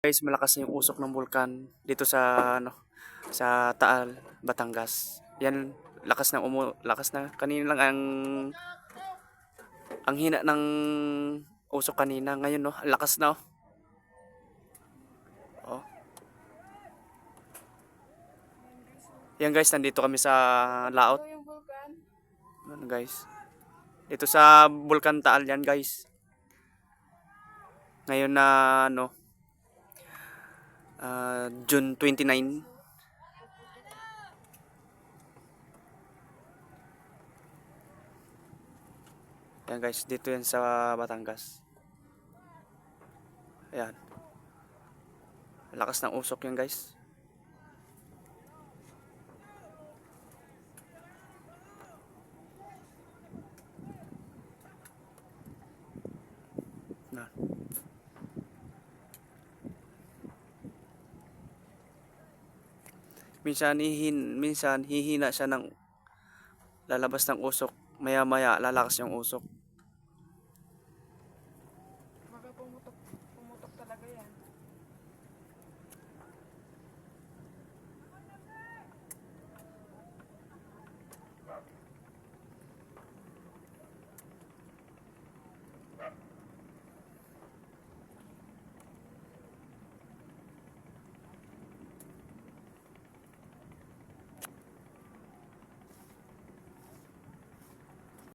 Guys, malakas na yung usok ng bulkan dito sa sa Taal, Batangas. Yan, lakas na. Kanina lang ang hina ng usok kanina. Ngayon ang lakas na. Oh. Yan guys, nandito kami sa laot. Ano guys? Dito sa Bulkan Taal yan guys. Ngayon na June 29. Yan guys, dito yan sa Batangas. Ayan. Lakas ng usok yan guys. Na. Minsan hihina siya ng lalabas ng usok. Maya maya lalakas yung usok.